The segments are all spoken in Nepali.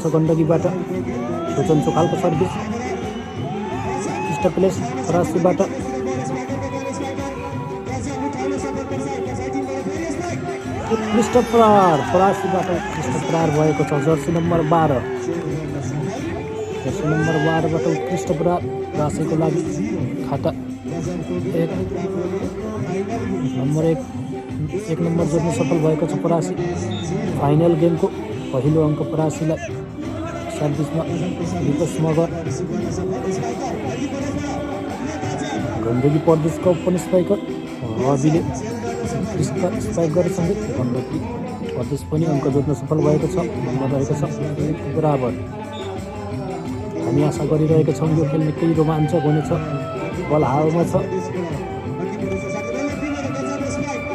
छ गण्डकीबाट सोचन चोखालको सर्भिस उत्कृष्ट प्लेस फरासीबाट उत्कृष्ट प्रहार फरासीबाट उत्कृष्ट प्रहार भएको छ। जर्सी नम्बर 12 बाट उत्कृष्ट प्रहार रासेको लागि खाता 1 नम्बर जोड्न सफल भएको छ परासी। फाइनल गेमको पहिलो अङ्क परासीलाई सर्भिसमा विकास मगर गण्डकी प्रदेशको ओपन स्पाइकर रविले उत्कृष्ट स्पाइक गरेसँगै गण्डकी प्रदेश पनि अङ्क जोड्न सफल भएको छ। नम्बर रहेको छ बराबर। हामी आशा गरिरहेका छौँ यो खेल निकै रोमाञ्चक हुनेछ। बल हावामा छ।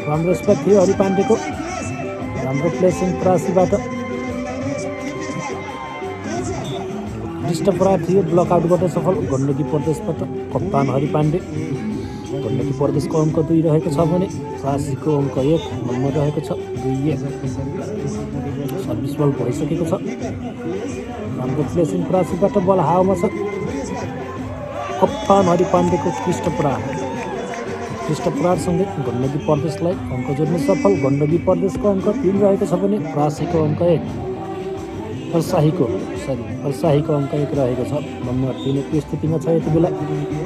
राम्रो स्पाइक थियो हरि पाण्डेको। राम्रो प्लेसिङ परासीबाट उत्कृष्ट प्रहार थियो ब्लकआउटबाट सफल गण्डकी प्रदेशबाट कप्तान हरि पाण्डे। गण्डकी प्रदेशको अङ्क 2 रहेको छ भने परासीको अङ्क 1 नम्बर रहेको छ 2-1। सर्भिस बल भइसकेको छ। राम्रो प्लेसिङ परासीबाट बल हावामा छ। कप्तान हरि पाण्डेको उत्कृष्ट प्रहारसँगै गण्डकी प्रदेशलाई अङ्क जोड्न सफल। गण्डकी प्रदेशको अङ्क 3 रहेको छ भने परासीको अङ्क 1 फर्साहीको अङ्क 1 रहेको छ। नम्बर 3 को स्थितिमा छ यति बेला।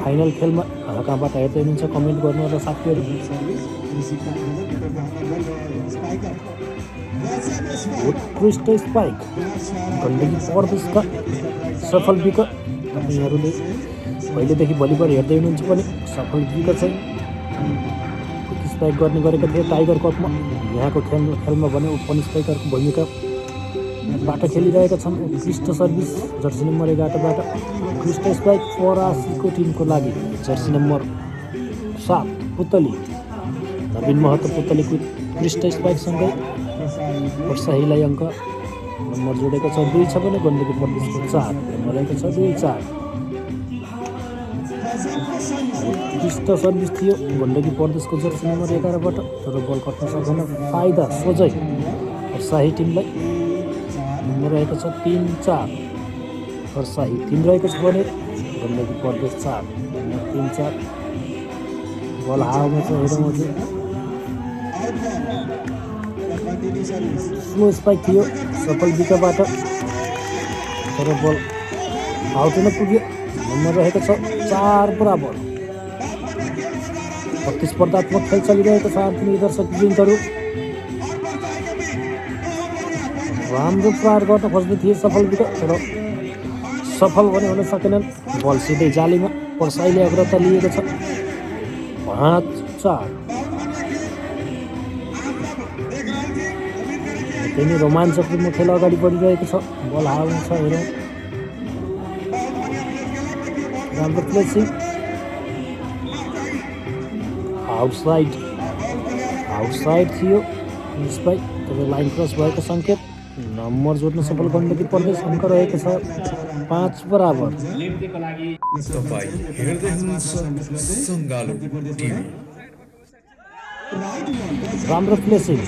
फाइनल खेलमा कहाँबाट हेर्दै हुनुहुन्छ कमेन्ट गर्नु होला साथीहरू। उत्कृष्ट स्पाइक गण्डकी प्रदेशका सफल विकेट। तपाईँहरूले पहिलेदेखि भलिबल हेर्दै हुनुहुन्छ भने सफल विकेट चाहिँ स्पाइक गर्ने गरेका थिए टाइगर कपमा। यहाँको खेलमा भने ओपन स्पाइकरको भूमिकाबाट खेलिरहेका छन्। उत्कृष्ट सर्भिस जर्सी नम्बर 11बाट उत्कृष्ट स्पाइक परासीको टिमको लागि। जर्सी नम्बर 7 पुतली नवीन महतो पुतलीको उत्कृष्ट स्पाइकसँगै फर्साहीलाई अङ्क नम्बर जोडेको छ 2 छ भने गण्डकी प्रदेशको 4 नम्बर रहेको छ 2-4। उत्कृष्ट सर्भिस थियो गण्डकी प्रदेशको जर्सी नम्बर 11बाट तर बल कट्न सकेन। फाइदा सोझै फर्साही टिमलाई। नम्बर रहेको छ 3-4 फर्साही 3 रहेको छ भने गण्डकी प्रदेश 4 नम्बर 3-4। बल हावामा छ हेरौँ अझै। स्लो स्पाइक थियो सफल विकेटबाट तर बल आउट हुन पुग्यो। नम्बर रहेको छ 4 बराबर। प्रतिस्पर्धात्मक खेल चलिरहेको छ आत्मीय दर्शक वृन्दहरू। राम्रो प्रहार गर्न खोज्दै थिए सफल विकेट तर सफल भने हुन सकेनन्। बल सिधै जालीमा पर्साईले अग्रता लिएको छ 5-4। त्यही रोमाञ्चक रूपमा खेल अगाडि बढिरहेको छ। बल हावामा छ हेरौँ। राम्रो प्लेसिङ आउटसाइड थियो स्पाइक तर लाइन क्रस भएको सङ्केत। नम्बर जोड्न सफल गण्डकी प्रदेश अङ्क रहेको छ 5 बराबर। राम्रो प्लेसिङ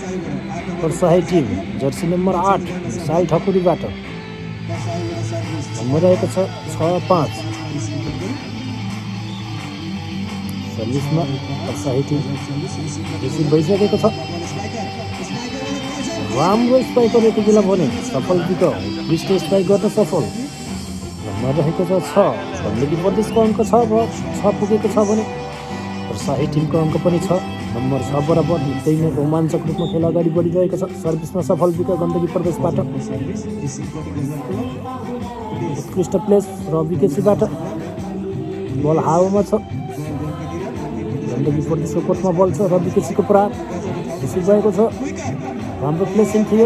फर्साही टिम जर्सी नम्बर 8 विशाल ठकुरीबाट नम्बर रहेको छ 6-5। सर्भिसमा फर्साही टिम रिसिभ भइसकेको छ। राम्रो स्पाइकर यति बेला भने सफल विकेट उत्कृष्ट स्पाइक गर्न सफल। नम्बर रहेको छ 6 गण्डकी प्रदेशको अङ्क 6 पुगेको छ भने फर्साही टिमको अङ्क पनि 6 नम्बर 6 बराबर। निकै नै रोमाञ्चक रूपमा खेल अगाडि बढिरहेको छ। सर्भिसमा सफल विकेट गण्डकी प्रदेशबाट। उत्कृष्ट प्लेस रवि केसीबाट बल हावामा छ। गण्डकी प्रदेशको कोर्टमा बल छ। रवि केसीको प्रहार रिसिभ भएको छ। राम्रो प्लेसिङ थियो।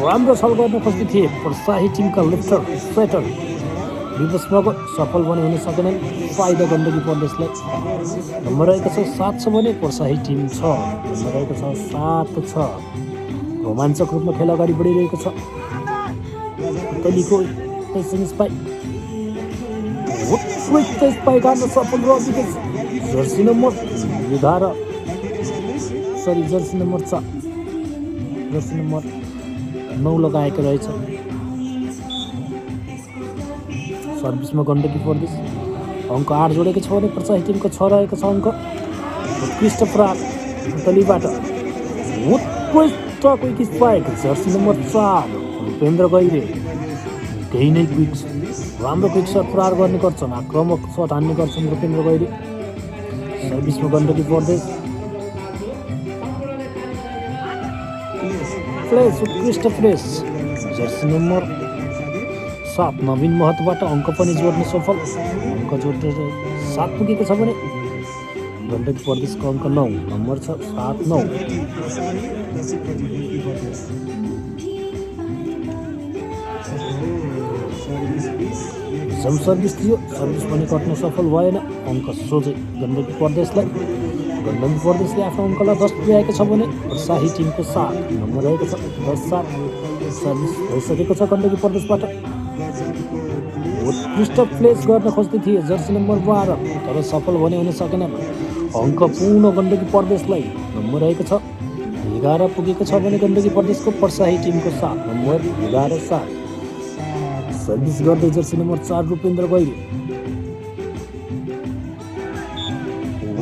राम्रो छल गर्न खोज्दै थिए फर्साही टिमका लिफ्टर स्वेटर विवश सफल भने हुन सकेनन्। फाइदा गण्डकी प्रदेशलाई। नम्बर रहेको छ 7 छ भने फर्साही टिम 6 नम्बर रहेको छ 7-6। रोमाञ्चक रूपमा खेल अगाडि बढिरहेको छ। पुतलीको प्लेसिङ स्पाइक उत्कृष्ट स्पाइक हान्न सफल Ravi KC. Jersey number 11 jersey number 4 jersey number 9 लगाएको रहेछ। सर्भिसमा गण्डकी प्रदेश अङ्क 8 जोडेको छ भने प्रसाही टिमको 6 रहेको छ अङ्क। उत्कृष्ट प्रहार पुतलीबाट उत्कृष्ट quick spike jersey number 4 Rupendra Gaire. त्यही नै क्विक राम्रो क्विक सट प्रहार गर्ने गर्छन्, आक्रामक सट हान्ने गर्छन् रूपेन्द्र गैरे। सर्भिसमा गण्डकी प्रदेश फ्लेस उत्कृष्ट फ्लेस जर्सी नम्बर 7 नवीन महतबाट अङ्क पनि जोड्न सफल। अङ्क जोडेर 7 पुगेको छ भने गण्डकी प्रदेशको अङ्क 9 नम्बर छ 7-9। जम सर्भिस थियो, सर्भिस पनि कट्न सफल भएन। अङ्क सोझै गण्डकी प्रदेशलाई। गण्डकी प्रदेशले आफ्नो अङ्कलाई 10 पुर्याएको छ भने प्रसाही टिमको 7 नम्बर रहेको छ 10-7। सर्भिस भइसकेको छ गण्डकी प्रदेशबाट। उत्कृष्ट प्लेस गर्न खोज्दै थिए जर्सी नम्बर 12 तर सफल भने हुन सकेन। अङ्क पूर्ण गण्डकी प्रदेशलाई नम्बर रहेको छ 11 पुगेको छ भने गण्डकी प्रदेशको प्रसाही टिमको 7 नम्बर 11-7। सर्भिस गर्दै जर्सी नम्बर 4 रूपेन्द्र गैरे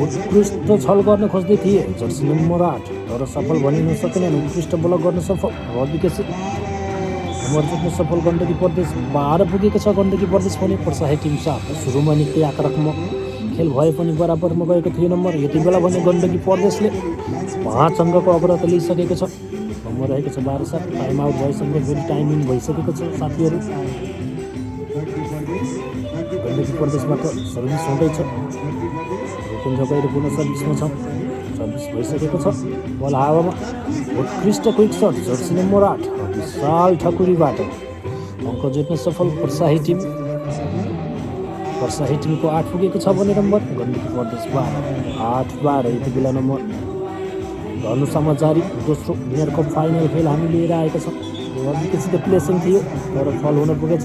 उत्कृष्ट छल गर्न खोज्दै थिए जर्सी नम्बर 8 तर सफल भनिन सकेनन्। उत्कृष्ट ब्लक गर्न सफल रवि केसी नम्बर जित्न सफल गण्डकी प्रदेश 12 पुगेको छ गण्डकी प्रदेश पनि प्रसाही टिम 7। सुरुमा निकै आक्रामक खेल भए पनि बराबरमा गएको थियो नम्बर। यति बेला भने गण्डकी प्रदेशले 5 अङ्कको अग्रता लिइसकेको छ। नम्बर रहेको छ 12-7। टाइम आउट भएसँगै फेरि टाइमिङ भइसकेको छ साथीहरू। गण्डकी प्रदेशबाट सर्भिस हुँदैछ। रूपेन्द्र गैरे पुनः सर्भिसमा छ। सर्भिस भइसकेको छ। बल हावामा उत्कृष्ट क्विक सट जर्सी नम्बर 8 विशाल ठकुरीबाट अङ्क जोड्न सफल प्रसाही टिम। प्रसाही टिमको 8 पुगेको छ भने नम्बर गण्डकी प्रदेश 8-12। यति बेला नम्बर धनुषामा जारी दोस्रो मेयर कप फाइनल खेल हामी लिएर आएका छौँ। अलिकति प्लेसिङ थियो तर फल हुन पुगेछ।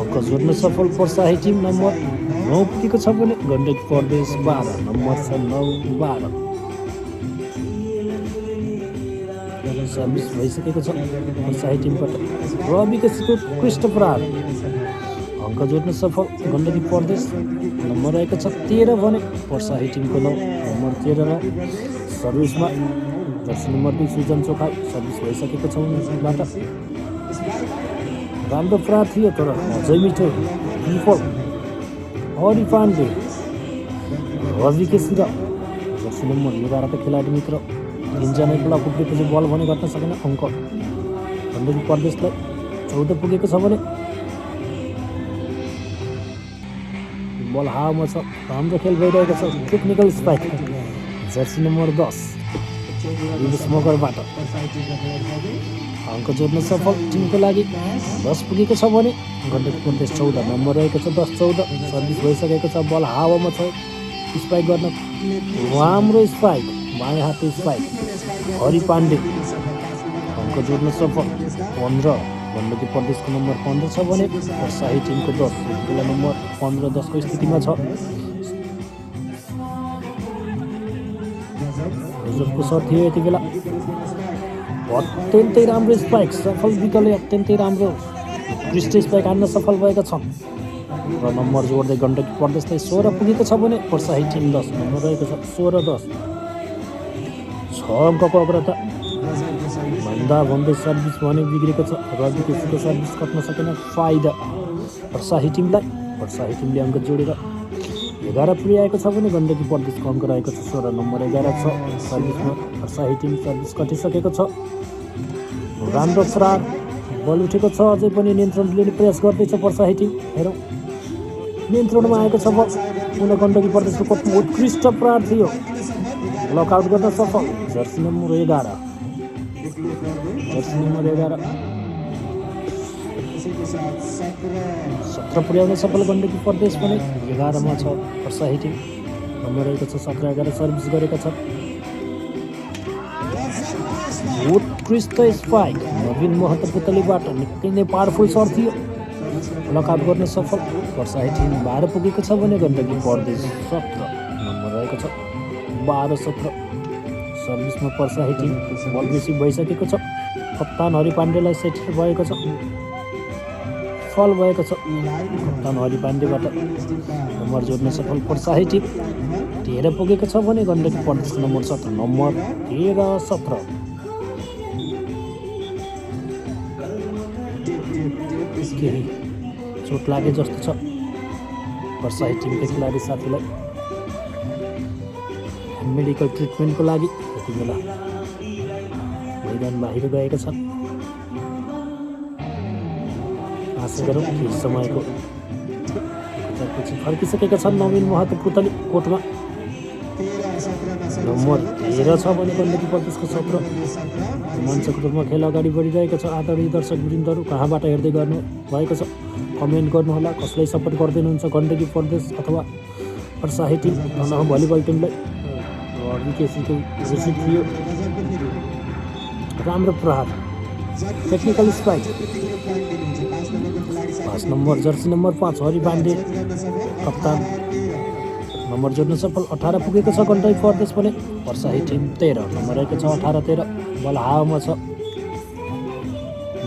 अङ्क जोड्न सफल प्रसाही टिम नम्बर 9 पुगेको छ भने गण्डकी प्रदेश 12 नम्बर छ 9-12। सर्भिस भइसकेको छ प्रसाही टिमबाट। रवि केसीको उत्कृष्ट प्रहार अङ्क जोड्न सफल गण्डकी प्रदेश नम्बर रहेको छ 13 भने प्रसाही टिमको 9 नम्बर 13। सर्भिसमा jersey number 2 Sujan Chokhai service भइसकेको छ उनीबाट। राम्रो प्रहार थियो तर अझै मिठो विफल। हरि पाण्डे रवि केसी र जर्सी नम्बर 11 का खेलाडी मित्र 3 जनाको ब्लक उब्रेपछि बल भने गर्न सकेन। अङ्क गण्डकी प्रदेशलाई 14 पुगेको छ भने बल हावामा छ। राम्रो खेल भइरहेको छ। Technical spike jersey number 10 Dinesh मगरबाट अङ्क जोड्न सफल टिमको लागि 10 पुगेको छ भने गण्डकी प्रदेश 14 नम्बर रहेको छ 10-14। सर्भिस भइसकेको छ। बल हावामा छ। स्पाइक गर्न राम्रो स्पाइक बायाँ हात स्पाइक हरि पाण्डे अङ्क जोड्न सफल 15। गण्डकी प्रदेशको नम्बर 15 छ भने प्रसाही टिमको 10 यति बेला नम्बर 15-10 को स्थितिमा छ। रिजर्भको सट थियो यति बेला। अत्यन्तै राम्रो स्पाइक सफल विकले अत्यन्तै राम्रो उत्कृष्ट स्पाइक हान्न सफल भएका छन् र नम्बर जोड्दै गण्डकी प्रदेशलाई 16 पुगेको छ भने प्रसाही टिम 10 नम्बर रहेको छ 16-10। 6 अङ्कको अग्रता भन्दै सर्भिस भने बिग्रेको छ। रवि केसीको सर्भिस कट्न सकेन। फाइदा प्रसाही टिमलाई। प्रसाही टिमले अङ्क जोडेर 11 पुर्याएको छ भने गण्डकी प्रदेशको अङ्क रहेको छ 16 नम्बर 11 छ। सर्भिसमा प्रसाही टिम सर्भिस कटिसकेको छ। राम्रो प्रहार बल उठेको छ। अझै पनि नियन्त्रण लिने प्रयास गर्दैछ प्रसाही टिम। हेरौँ नियन्त्रणमा आएको छ बल। पुनः गण्डकी प्रदेशको कोर्टमा उत्कृष्ट प्रहार थियो। लकआउट गर्न सफल जर्सी नम्बर 11 जर्सी नम्बर 11 17 पुर्याउन सफल गण्डकी प्रदेश पनि 11 मा छ प्रसाही टिम नम्बर रहेको छ 17-11। सर्भिस गरेका छन्। उत्कृष्ट स्पाइक नवीन महतो पुतलीबाट निकै नै पावरफुल सर्ट थियो। लकआउट गर्न सफल प्रसाही टिम 12 पुगेको छ भने गण्डकी प्रदेश 17 नम्बर रहेको छ 12-17। सर्भिसमा प्रसाही टिम बल रिसिभ भइसकेको छ। कप्तान हरि पाण्डेलाई सेट भएको छ, फल भएको छ। कप्तान हरि पाण्डेबाट नम्बर जोड्न सफल पर्साही टिम 13 पुगेको छ भने गण्डकी प्रदेशको नम्बर 17 नम्बर 13-17। केही चोट लागे जस्तो छ पर्साही टिमका खेलाडी साथीलाई, मेडिकल ट्रिटमेन्टको लागि यति बेला मैदान बाहिर गएका छन्। आशा गरौँ केही समयको उपचारपछि फर्किसकेका छन् नवीन महतो पुतली कोटमा। नम्बर 13 छ भने गण्डकी प्रदेशको 17 मञ्चको रूपमा खेल अगाडि बढिरहेको छ। आदरणीय दर्शक वृन्दहरू कहाँबाट हेर्दै गर्नु भएको छ कमेन्ट गर्नुहोला। कसलाई सपोर्ट गर्दै हुनुहुन्छ, गण्डकी प्रदेश अथवा पर्साही टिम? भलिबल टिमलाई केसीको घोषित थियो। राम्रो प्रहार, technical strike. 5 number jersey number 5 Hari Pande कप्तान नम्बर जोड्न सफल। 18 पुगेको छ गण्डकी प्रदेश भने पर्साही टिम 13 नम्बर रहेको छ। 18-13 बल हावामा छ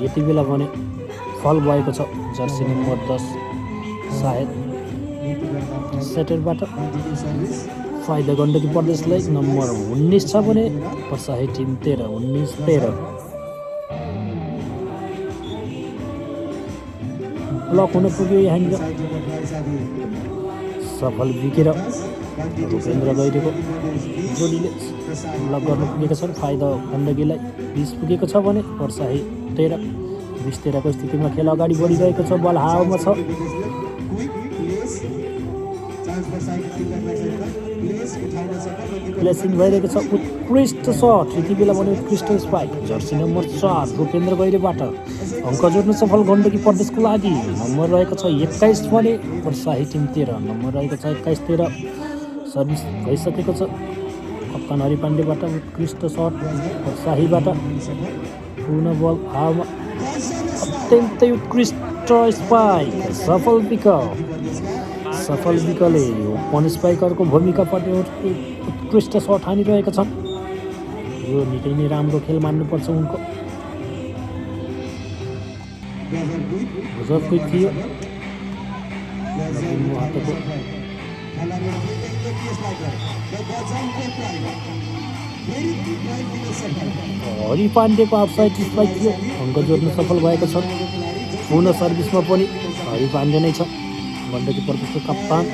यति बेला भने फल भएको छ जर्सी नम्बर 10 सायद सेटरबाट। फाइदा गण्डकी प्रदेशलाई। नम्बर 19 छ भने पर्साही टिम 13 19-13। ब्लक हुन पुग्यो यहाँनिर, सफल बिकेर भूपेन्द्र गैरीको जोडीले ब्लक गर्न पुगेका छन्। फाइदा गण्डकीलाई। 20 पुगेको छ भने पर्साही 13 20-13 स्थितिमा खेल अगाडि बढिरहेको छ। बल हावामा छ। प्लेसिङ भइरहेको छ। उत्कृष्ट सट यति बेला भने उत्कृष्ट स्पाइक जर्सी नम्बर 4 भूपेन्द्र गैरीबाट अङ्क जोड्न सफल गण्डकी प्रदेशको लागि। नम्बर रहेको छ 21 भने पर्साही टिम 13 नम्बर रहेको छ 21-13। सर्भिस भइसकेको छ कप्तान हरि पाण्डेबाट। उत्कृष्ट सट पर्साहीबाट। पूर्ण बल हावामा अत्यन्तै उत्कृष्ट स्पाइक सफल विकल। सफल विकले ओपन स्पाइकरको भूमिका पर्ने उत्कृष्ट सट हानिरहेका छन्। यो निकै नै राम्रो खेल मान्नुपर्छ उनको। गजब क्विक थियो हरि पाण्डेको अफसाइड स्पाइक थियो, अङ्क जोड्न सफल भएका छन्। पुनः सर्भिसमा पनि हरि पाण्डे नै छ गण्डकी प्रदेशको कप्तान।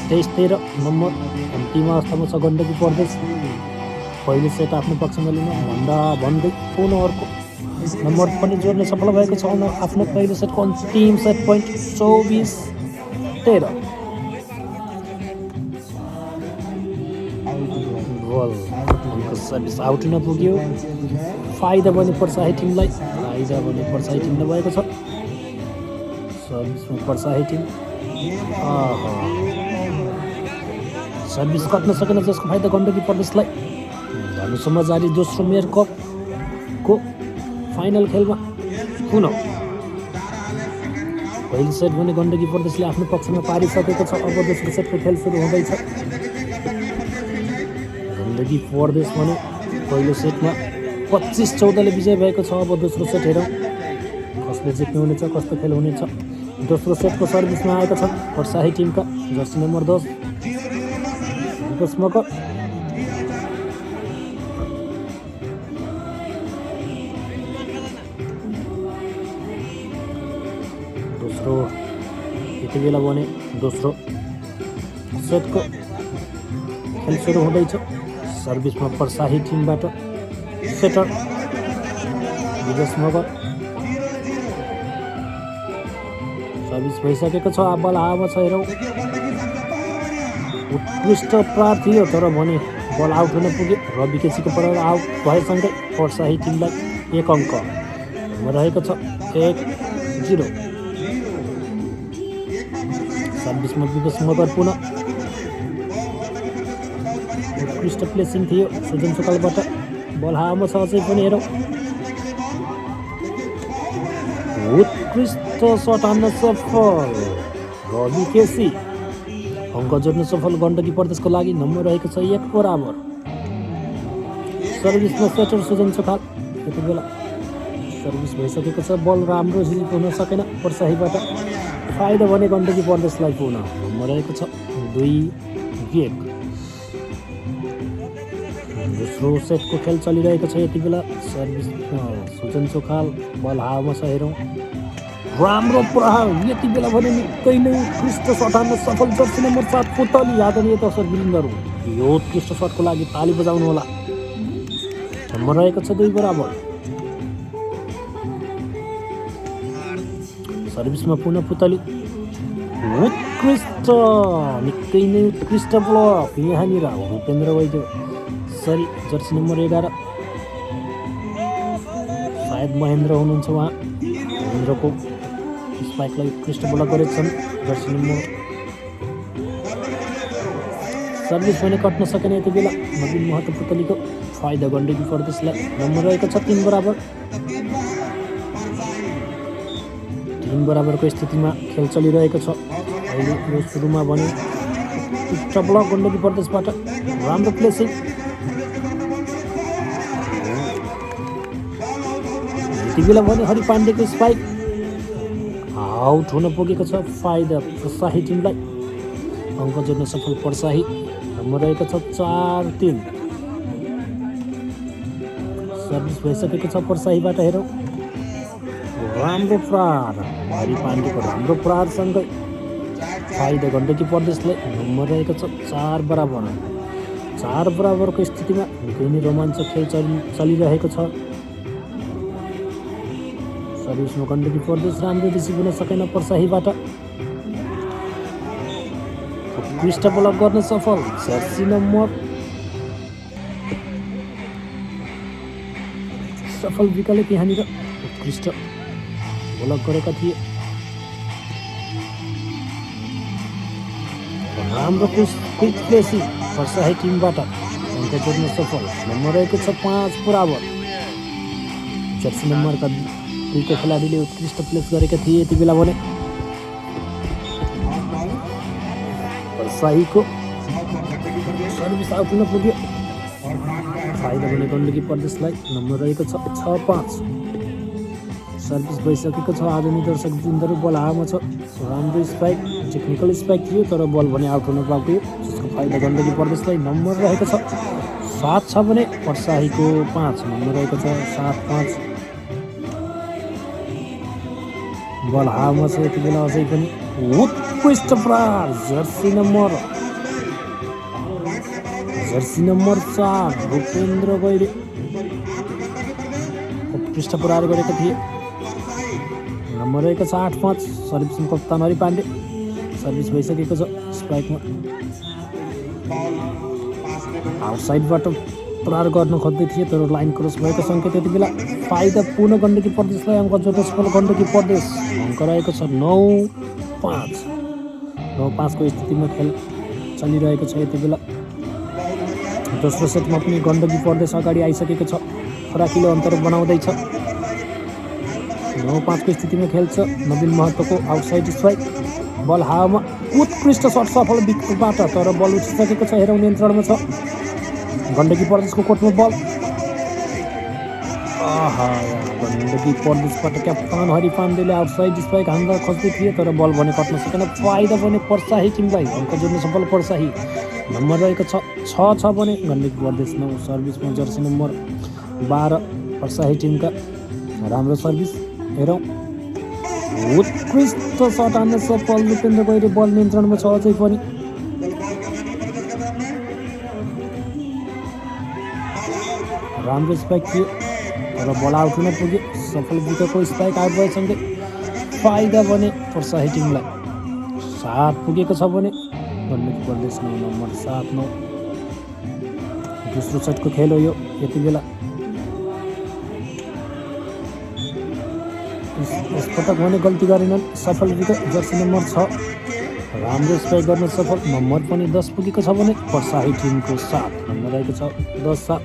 23-13 नम्बर अन्तिम अवस्थामा छ गण्डकी प्रदेश। पहिलो सेट आफ्नो पक्षमा लिन भन्दै पुनः अर्को नम्बर पनि जोड्न सफल भएको छ आफ्नो पहिलो सेटको अन्तिम सेट पोइन्ट 24-13। बल सर्भिस आउट हुन पुग्यो। फाइदा पनि पर्साही टिमलाई। भएको छ सर्भिसमा पर्साही टिम। सर्भिस कट्न सकेन जसको फाइदा गण्डकी प्रदेशलाई। धनुषमा जारी दोस्रो मेयर कपको फाइनल खेलमा पुनः पहिलो सेट भने गण्डकी प्रदेशले आफ्नो पक्षमा पारिसकेको छ। अब दोस्रो सेटको खेल सुरु हुँदैछ। गण्डकी प्रदेश भने पहिलो सेटमा 25-14ले विजय भएको छ। अब दोस्रो सेट हेरौँ कसले जित्ने हुनेछ, कस्तो खेल हुनेछ। दोस्रो सेटको सर्भिसमा आएका छन् पर्साही टिमका जर्सी नम्बर 10 मकर। दोस्रो यति बेला भने दोस्रो सेटको खेल सुरु हुँदैछ। सर्भिसमा पर्साही टिमबाट सेटर विजय मगर। सर्भिस भइसकेको छ। बल हावामा छ हेरौँ। उत्कृष्ट प्रहार थियो तर भने बल आउट हुन पुग्यो। रवि केसीको प्रहार आउट भएसँगै पर्साही टिमलाई 1 अङ्क रहेको छ 1-0। सर्भिसमा विवेश मगर पुनः उत्कृष्ट प्लेसिङ थियो सुजन सुकालबाट। बल हावामा छ अझै पनि हेरौँ। उत्कृष्ट सट हान्न सफल रवि केसी। अङ्क जोड्न सफल गण्डकी प्रदेशको लागि। नम्बर रहेको छ 1 बराबर। सर्भिसमा सेटर सुजन छोखाल यति बेला सर्भिस भइसकेको छ। बल राम्रो रिसिभ हुन सकेन पर्साहीबाट। फाइदा भने गण्डकी प्रदेशलाई पुनः नम्बर रहेको छ 2-1। दोस्रो सेटको खेल चलिरहेको छ यति बेला। सर्भिस सुजन चोखाल बल हावामा छ। हेरौँ राम्रो प्रहार यति बेला भने निकै नै उत्कृष्ट सट हान्न सफल जर्सी नम्बर 7 पुतली आदरणीय दर्शक वृन्दहरू यो उत्कृष्ट सटको लागि ताली बजाउनु होला। नम्बर रहेको छ 2-2। सर्भिसमा पुनः पुतली उत्कृष्ट निकै नै उत्कृष्ट ब्लक यहाँनिर भूपेन्द्र वैद्य सरी जर्सी नम्बर 11 सायद महेन्द्र हुनुहुन्छ उहाँ। महेन्द्रको स्पाइकलाई उत्कृष्ट ब्लक गरेका छन् जर्सी नम्बर। सर्भिस भने कट्न सकेन यति बेला नवीन महतो पुतलीको। फाइदा गण्डकी प्रदेशलाई। नम्बर रहेको छ 3-3। 3 स्थितिमा खेल चलिरहेको छ अहिले। यो सुरुमा भने उत्कृष्ट ब्लक गण्डकी प्रदेशबाट राम्रो प्लेसिङ। यति बेला भने हरि पाण्डेको स्पाइक आउट हुन पुगेको छ। फाइदा पर्साही टिमलाई। अङ्क जोड्न सफल पर्साही। नम्बर रहेको छ 4-3। सर्भिस भइसकेको छ पर्साहीबाट। हेरौँ राम्रो प्रहार हरि पाण्डेको राम्रो प्रहारसँगै फाइदा गण्डकी प्रदेशलाई। नम्बर रहेको छ 4-4। 4 स्थितिमा निकै नै रोमाञ्चक खेल चलिरहेको छ। सर्भिसमा गण्डकी प्रदेश राम्रो रिसिभ हुन सकेन पर्साहीबाट। उत्कृष्ट ब्लक गर्न सफल जर्सी नम्बर सफल विकले त्यहाँनिर उत्कृष्ट ब्लक गरेका थिए। राम्रो क्विक प्लेसिङ पर्साही टिमबाट अङ्क जोड्न सफल। नम्बर रहेको छ 5-5। जर्सी नम्बरका 2 खेलाडीले उत्कृष्ट प्लेस गरेका थिए यति बेला भने। पर्साहीको सर्भिस आउट हुन पुग्यो। फाइदा भने गण्डकी प्रदेशलाई। नम्बर रहेको छ 6-5। सर्भिस भइसकेको छ आधुनिक दर्शक वृन्दहरू। बल हावामा छ। राम्रो स्पाइक टेक्निकल स्पाइक थियो तर बल भने आउट हुन पाएको जसको फाइदा गण्डकी प्रदेशलाई। नम्बर रहेको छ 7 छ भने पर्साहीको 5। नम्बर रहेको छ 7-5। बल हावामा छ यति बेला अझै पनि उत्कृष्ट प्रहार जर्सी नम्बर 4 भूपेन्द्र गैरे उत्कृष्ट प्रहार गरेका थिए। नम्बर रहेको छ 8-5। सर्भिसमा कप्तान हरि पाण्डे। सर्भिस भइसकेको छ स्पाइकमा आउटसाइडबाट प्रहार गर्न खोज्दै थिए तर लाइन क्रस भएको सङ्केत यति बेला। फाइदा पुनः गण्डकी प्रदेशलाई। अङ्क जोड्न सफल गण्डकी प्रदेश। अङ्क रहेको छ 9-5। 9-5 स्थितिमा खेल चलिरहेको छ यति बेला। दोस्रो सेटमा पनि गण्डकी प्रदेश अगाडि आइसकेको छ। फराकिलो अन्तर बनाउँदैछ। 9-5 स्थितिमा खेल्छ। नवीन महतोको आउटसाइड स्ट्राइक बल हावामा उत्कृष्ट सट सफल विकेटबाट तर बल उठिसकेको छ। हेरौँ नियन्त्रणमा छ गण्डकी प्रदेशको कोर्टमा बल। गण्डकी प्रदेशबाट क्याप्टन हरि पाण्डेले आउटसाइड स्ट्राइक हान्न खोज्दै थिए तर बल भने कट्न सकेन। फाइदा भने पर्साही टिमलाई। अङ्क जोड्न सफल पर्साही। नम्बर रहेको छ 6 भने गण्डकी प्रदेश 9। सर्भिसमा जर्सी नम्बर 12 पर्साही टिमका राम्रो सर्भिस। हेरौँ उत्कृष्ट सट हान्न सफल भूपेन्द्र गैरे। बल नियन्त्रणमा छ अझै पनि। राम्रो स्पाइक थियो तर बल आउट हुन पुग्यो। सफल विकेटको स्पाइक आउट भएसँगै फाइदा भने पर्साही टिमलाई। 7 पुगेको छ भने गण्डकी प्रदेश 9। नम्बर 7-9। दोस्रो सेटको खेल हो यो यति बेला। यसपटक भने गल्ती गरेनन्। सफल विकेट जर्सी नम्बर 6 राम्रो स्पाइक गर्न सफल। नम्बर पनि 10 पुगेको छ भने पर्साही टिमको 7। नम्बर रहेको छ 10-7।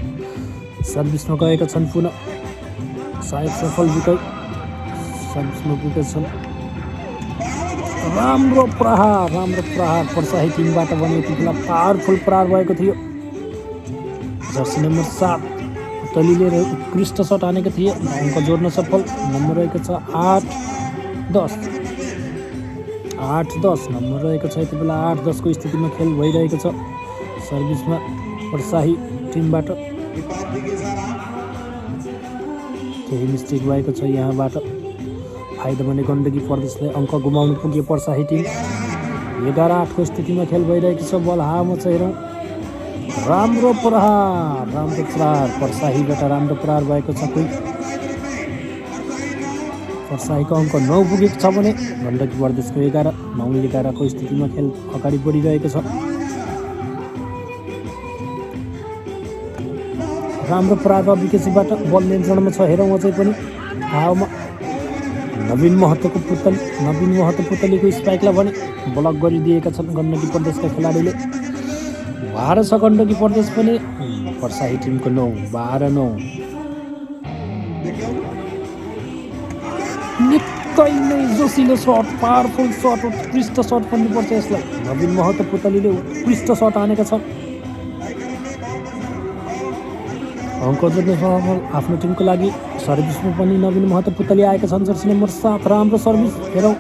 सर्भिसमा गएका छन् पुनः सायद सफल विकेट सर्भिसमा पुगेका छन्। राम्रो प्रहार पर्साही टिमबाट भने यति बेला पावरफुल प्रहार भएको थियो। जर्सी नम्बर 7 पुतलीले उत्कृष्ट सट हानेका थिए, अङ्क जोड्न सफल। नम्बर रहेको छ 8-10। 8-10 नम्बर रहेको छ यति बेला। 8-10 को स्थितिमा खेल भइरहेको छ। सर्भिसमा पर्साही टिमबाट केही मिस्टेक भएको छ यहाँबाट। फाइदा भने गण्डकी प्रदेशले अङ्क गुमाउनु पुग्यो पर्साही टिम। 11-8 को स्थितिमा खेल भइरहेको छ। बल हावामा छ, हेरौँ। राम्रो प्रहार पर्साहीबाट राम्रो प्रहार भएको छ। कोही पर्साहीको अङ्क 9 पुगेको छ भने गण्डकी प्रदेशको 11-9 को स्थितिमा खेल अगाडि बढिरहेको छ। राम्रो प्रहार रवि केसीबाट बल नियन्त्रणमा छ, हेरौँ। अझै पनि हावामा नवीन महतो पुतलीको स्पाइकलाई भने ब्लक गरिदिएका छन् गण्डकी प्रदेशका खेलाडीले। 12 छ गण्डकी प्रदेश पनि, पर्साही टिमको 9। 12-9 निकै नै जोसिलो सट, पावरफुल सट, उत्कृष्ट सट भन्नुपर्छ यसलाई। नवीन महतो पुतलीले उत्कृष्ट सट हानेका छन्। अङ्क जोड्ने सफल आफ्नो टिमको लागि। सर्भिसमा पनि नवीन महतो पुतली आएका छन्। जर्सी नम्बर 7 राम्रो सर्भिस, हेरौँ।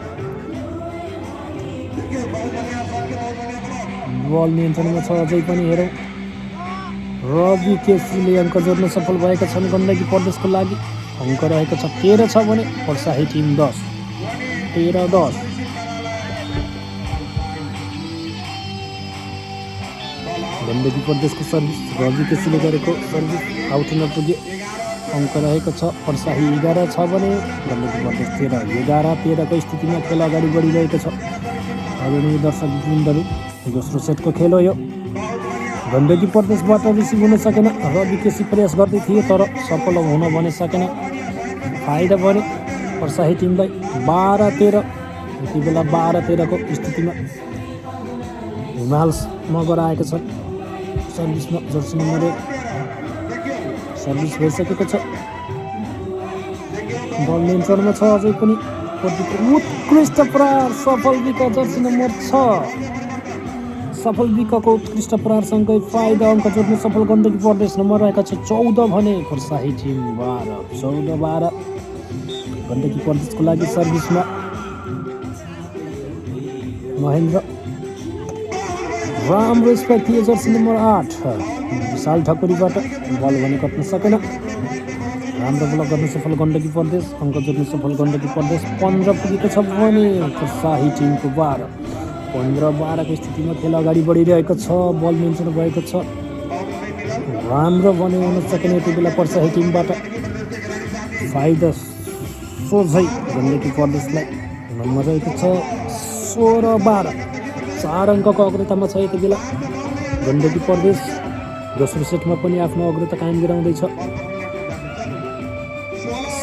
बल नियन्त्रणमा छ अझै पनि, हेरौँ। रवि केसीले अङ्क जोड्न सफल भएका छन् गण्डकी प्रदेशको लागि। अङ्क रहेको छ 13 छ भने पर्साही टिम 10। 13-10 गण्डकी प्रदेशको सर्भिस। रवि केसीले गरेको सर्भिस आउट हुन पुग्यो। अङ्क रहेको छ पर्साही 11 छ भने गण्डकी प्रदेश 13। 11-13 को स्थितिमा खेल अगाडि बढिरहेको छ। आदरणीय दर्शक वृन्दहरू, दोस्रो सेटको खेल हो यो। गण्डकी प्रदेशबाट रिसिभ हुन सकेन। रवि केसी प्रयास गर्दै थिए तर सफल हुन भने सकेन। फाइदा भने पर्साही टिमलाई। 12-13 यति बेला। 12-13 को स्थितिमा हिमाल मगर आएका छन्। सर्भिसमा जर्सी नम्बर 1 सर्भिस भइसकेको छ। बल नियन्त्रणमा छ अझै पनि। उत्कृष्ट प्रहार सफल विका जर्सी नम्बर 6। सफल विकाको उत्कृष्ट प्रहारसँगै फाइदा अङ्क जोड्न सफल गण्डकी प्रदेश। नम्बर रहेका छ 14 भने पर्साही टिम 12। 14-12 गण्डकी प्रदेशको लागि। सर्भिसमा महेन्द्र राम्रो स्पाइक थिए। जर्सी नम्बर 8 विशाल ठकुरीबाट बल भने कट्न सकेन। राम्रो ब्लक गर्न सफल गण्डकी प्रदेश। अङ्क जोड्न सफल गण्डकी प्रदेश। 15 पुगेको छ भने पर्साही टिमको 12। 15-12 को स्थितिमा खेल अगाडि बढिरहेको छ। बल नियन्त्रण भएको छ। राम्रो भने हुन सकेन यति बेला पर्साही टिमबाट। फाइदा सोझै गण्डकी प्रदेशलाई। नम्बर रहेको छ 16-12। 4 अङ्कको अग्रतामा छ यति बेला गण्डकी प्रदेश। दोस्रो सेटमा पनि आफ्नो अग्रता कायम गराउँदैछ।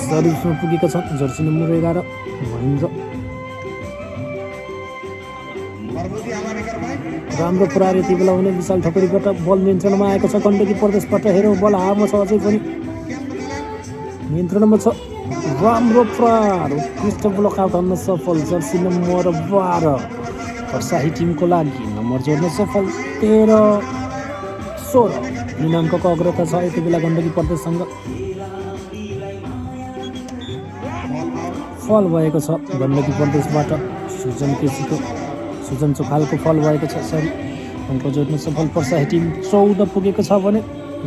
सर्भिसमा पुगेका छन् जर्सी नम्बर 11 महेन्द्र। राम्रो प्रहार यति बेला हुने विशाल ठकुरीबाट। बल नियन्त्रणमा आएको छ गण्डकी प्रदेशबाट, हेरौँ। बल हावामा छ अझै पनि, नियन्त्रणमा छ। राम्रो प्रहार, उत्कृष्ट ब्लक आउट हुन सफल जर्सी नम्बर 12 पर्साही टिमको लागि। नम्बर जोड्न सफल 13-16। 3 अङ्कको अग्रता छ यति बेला गण्डकी प्रदेशसँग। फल भएको छ गण्डकी प्रदेशबाट। सुजन चोखालको फल भएको छ। सरी, अङ्क जोड्न सफल पर्साही टिम 14 पुगेको छ भने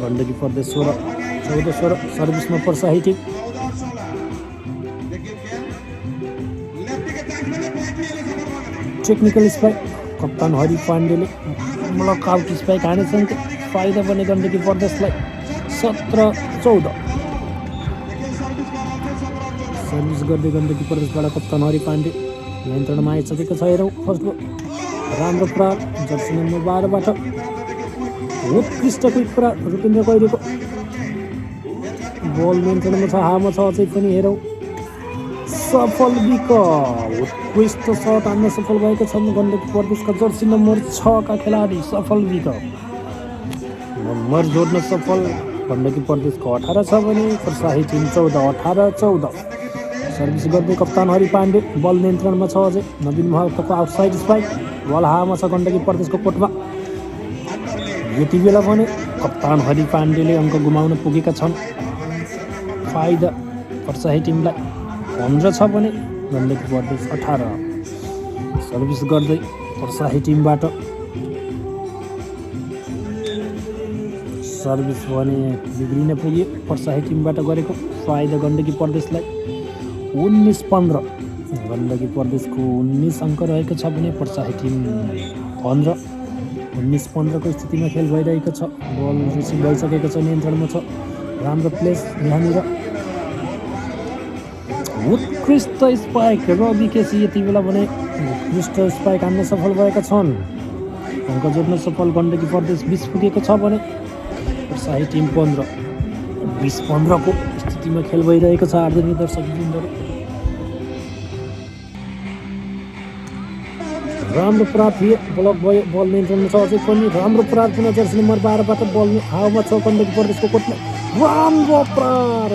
गण्डकी प्रदेश 16। 14-16 सर्भिसमा पर्साही टिम। टेक्निकल स्पाइक कप्तान हरि पाण्डेले ब्लक आउट स्पाइक हानेछन्। फाइदा भने गण्डकी प्रदेशलाई। 17-14 सर्भिस गर्दै गण्डकी प्रदेशबाट कप्तान हरि पाण्डे नियन्त्रणमा आइसकेको छ, हेरौँ। फर्स्ट राम्रो प्रहार जर्सी नम्बर 12बाट। उत्कृष्ट क्विक प्रहार रुपेन्द्र गैरेको। बल नियन्त्रणमा छ, हावामा छ अझै पनि, हेरौँ। सफल विकेट, उत्कृष्ट सट हान्न सफल भएका छन् गण्डकी प्रदेशका जर्सी नम्बर 6 का खेलाडी। सफल विकेट नम्बर जोड्न सफल गण्डकी प्रदेशको 18 छ भने पर्साही टिम 14। 18-14 सर्भिस गर्दै कप्तान हरि पाण्डे। बल नियन्त्रणमा छ अझै। नवीन महतोको आउटसाइड स्पाइक। बल हावामा छ गण्डकी प्रदेशको कोर्टमा। यति बेला भने कप्तान हरि पाण्डेले अङ्क गुमाउन पुगेका छन्। फाइदा पर्साही टिमलाई 15 छ भने गण्डकी प्रदेश 18। सर्भिस गर्दै पर्साही टिमबाट सर्भिस भने बिग्रिन पुग्यो पर्साही टिमबाट गरेको। फाइदा गण्डकी प्रदेशलाई 19-15। गण्डकी प्रदेशको 19 अङ्क रहेको छ भने पर्साही टिम 15। 19-15 को स्थितिमा खेल भइरहेको छ। बल रिसिभ भइसकेको छ, नियन्त्रणमा छ। राम्रो प्लेस यहाँनिर। उत्कृष्ट स्पाइक रवि केसी यति बेला भने उत्कृष्ट स्पाइक हान्न सफल भएका छन्। अङ्क जोड्न सफल गण्डकी प्रदेश 20 पुगेको छ भने पर्साही टिम 15। 20-15 को स्थितिमा खेल भइरहेको छ। आदरणीय दर्शकवृन्दहरू, राम्रो प्रहार थियो, ब्लक भयो, बल नियन्त्रणमा छ अझै पनि। राम्रो प्रहार पुनः जर्सी नम्बर 12बाट बल हावामा छ गण्डकी प्रदेशको कोर्टमा। राम्रो प्रहार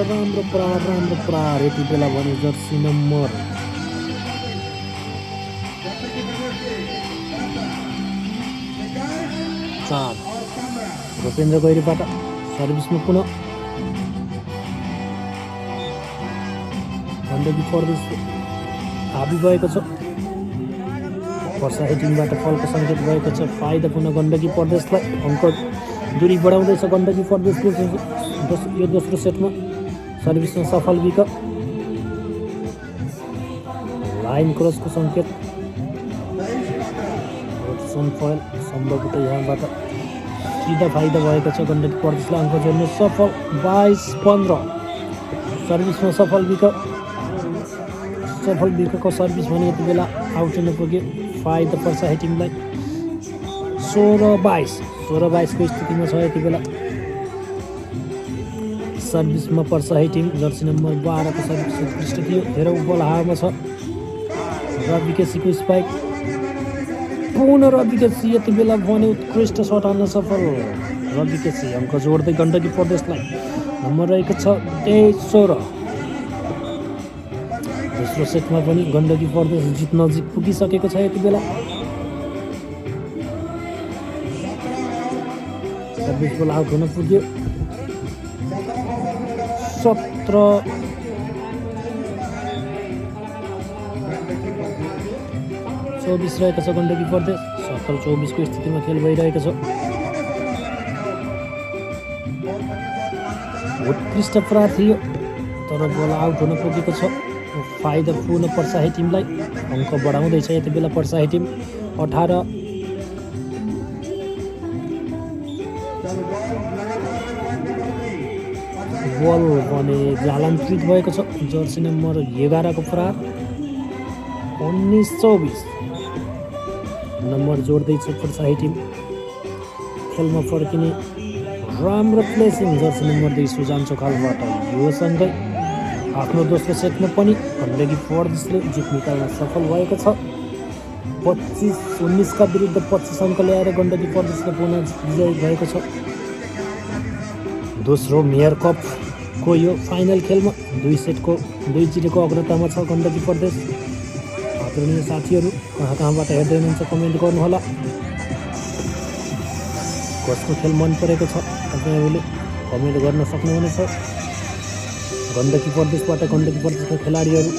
यति बेला भने जर्सी नम्बर 4 रूपेन्द्र गैरीबाट सर्भिसमा पुनः गण्डकी प्रदेश हाबी भएको छ। पर्साही टिमबाट फलको सङ्केत भएको छ। फाइदा पुनः गण्डकी प्रदेशलाई। अङ्क दूरी बढाउँदैछ गण्डकी प्रदेशले यो दोस्रो सेटमा। सर्भिसमा सफल विकेट। लाइन क्रसको सङ्केत। फल सम्भवतः यहाँबाट सिधा फाइदा भएको छ गण्डकी प्रदेशलाई। अङ्क जोड्न सफल 22-15। सर्भिसमा सफल विकेटको सर्भिस भने यति बेला आउट हुन पुग्यो। फाइदा पर्साही टिमलाई 16-22 को स्थितिमा छ यति बेला। सर्भिसमा पर्साही टिम जर्सी नम्बर 12 को सर्भिस उत्कृष्ट थियो। हेरौँ बल हावामा छ। रवि केसीको स्पाइक। पुनः रवि केसी यति बेला भने उत्कृष्ट सट हान्न सफल रवि केसी। अङ्क जोड्दै गण्डकी प्रदेशलाई नम्बर रहेको छ 23-16। दोस्रो सेटमा पनि गण्डकी प्रदेश जित नजिक पुगिसकेको छ यति बेला। सर्भिस बल आउट हुन पुग्यो। 17-24 रहेको छ गण्डकी प्रदेश। 17-24 को स्थितिमा खेल भइरहेको छ। उत्कृष्ट प्रहार थियो तर बल आउट हुन पुगेको छ। फाइदा पुनः पर्साही टिमलाई। अङ्क बढाउँदैछ यति बेला पर्साही टिम 18। बल भने जालान्तरित भएको छ जर्सी नम्बर 11 को प्रहार। 19-24 नम्बर जोड्दैछ पर्साही टिम। खेलमा फर्किने राम्रो प्लेसिङ जर्सी नम्बर 2 सुजान चोखालबाट। यो सँगै आफ्नो दोस्रो सेटमा पनि गण्डकी प्रदेशले जित निकाल्न सफल भएको छ। 25-19 का विरुद्ध 25 अङ्क ल्याएर गण्डकी प्रदेशले पुनः विजयी भएको छ। दोस्रो मेयर कपको यो फाइनल खेलमा 2-0 को अग्रतामा छ गण्डकी प्रदेश। आदरणीय साथीहरू, कहाँबाट हेर्दै हुनुहुन्छ कमेन्ट गर्नुहोला। कसको खेल मन परेको छ तपाईँहरूले कमेन्ट गर्न सक्नुहुनेछ। गण्डकी प्रदेशबाट गण्डकी प्रदेशका खेलाडीहरू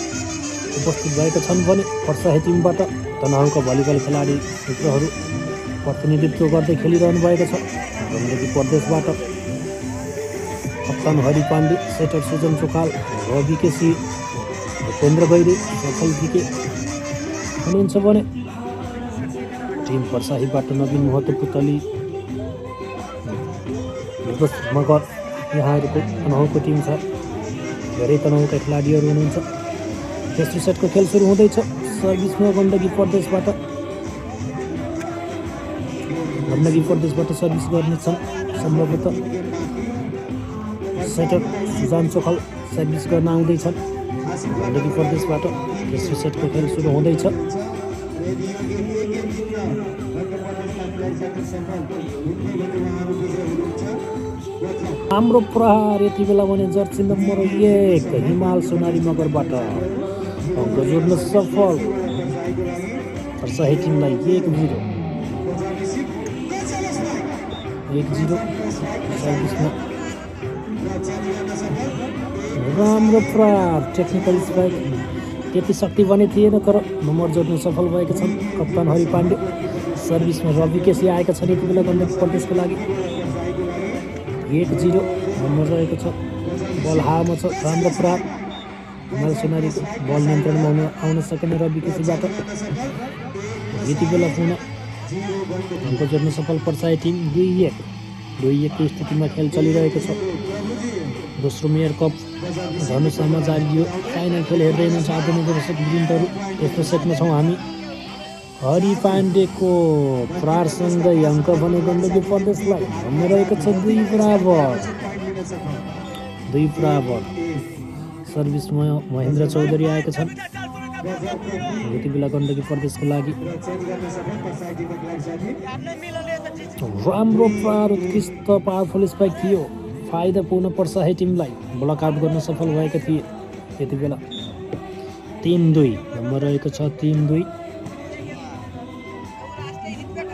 उपस्थित भएका छन् भने पर्साही टिमबाट तनहुका भलिबल खेलाडी मित्रहरू प्रतिनिधित्व गर्दै खेलिरहनु भएको छ। गण्डकी प्रदेशबाट कप्तान हरि पाण्डे, सेटर सुजन चोखाल, रवि केसी, भूपेन्द्र गैरी सफल विकेट हुनुहुन्छ भने टिम पर्साहीबाट नवीन महतो पुतली, मगर यहाँहरूको तनहुको टिम छ। धेरै तनहुका खेलाडीहरू हुनुहुन्छ। तेस्रो सेटको खेल सुरु हुँदैछ। सर्भिसमा गण्डकी प्रदेशबाट सर्भिस गर्नेछन् सम्भवतः सेटर सुजान चोखल सर्भिस गर्न आउँदैछन् गण्डकी प्रदेशबाट। तेस्रो सेटको खेल सुरु हुँदैछ। हाम्रो प्रहार यति बेला भने जर्सी नम्बर 1 हिमाल सोनाली मगरबाट अङ्क जोड्न सफल पर्साही टिमलाई 1-0 सर्भिसमा राम्रो प्रहार टेक्निकल स्ट्राइक त्यति शक्ति भने थिएन तर नम्बर जोड्न सफल भएका छन् कप्तान हरि पाण्डे। सर्भिसमा रवि केसी आएका छन् यति बेला गण्डकी प्रदेशको लागि। 1-0 नम्बर रहेको छ। बल हावामा छ। राम्रो प्रहार हिमाल सोनारीको बल नियन्त्रणमा आउन सकेन रवि केसीबाट। यति बेला पुनः अङ्क जोड्न सफल पर्साई टिम। 2-1 को स्थितिमा खेल चलिरहेको छ। दोस्रो मेयर कप धनुषामा जारी फाइनल खेल हेर्दै हुनुहुन्छ आदरणीय दर्शक वृन्दहरू। यस्तो सेटमा छौँ हामी। हरि पाण्डेको प्रहारसँगै अङ्क भने गण्डकी प्रदेशलाई भन्ने रहेको छ 2 बराबर। सर्भिसमा महेन्द्र चौधरी आएका छन् यति बेला गण्डकी प्रदेशको लागि। राम्रो प्रहार उत्कृष्ट पावरफुल स्पाइक थियो। फाइदा पुग्न पर्छ है टिमलाई। ब्लक आउट गर्न सफल भएका थिए यति बेला। 3-2 नम्बर रहेको छ। 3-2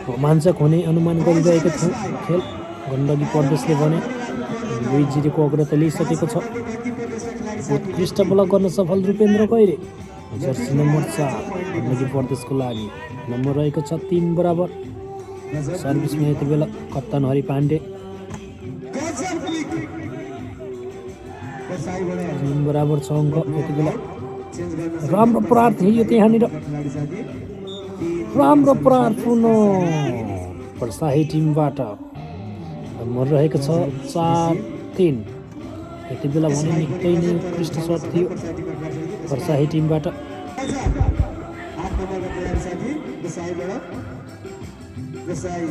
रोमाञ्चक हुने अनुमान गरिरहेको थियो खेल। गण्डकी प्रदेशले भने 2-0 को अग्रता लिइसकेको छ। उत्कृष्ट ब्लक गर्न सफल रूपेन्द्र गैरे जर्सी नम्बर 4 गण्डकी प्रदेशको लागि। नम्बर रहेको छ 3 बराबर। सर्भिसमा यति बेला कप्तान हरि पाण्डे। 3 बराबर छ अङ्क यति बेला। राम्रो प्रहार थियो त्यहाँनिर। राम्रो प्रहार पुनः पर्साही टिमबाट। नम्बर रहेको छ 4-3 यति बेला भने निकै नै उत्कृष्ट सट थियो पर्साही टिमबाट।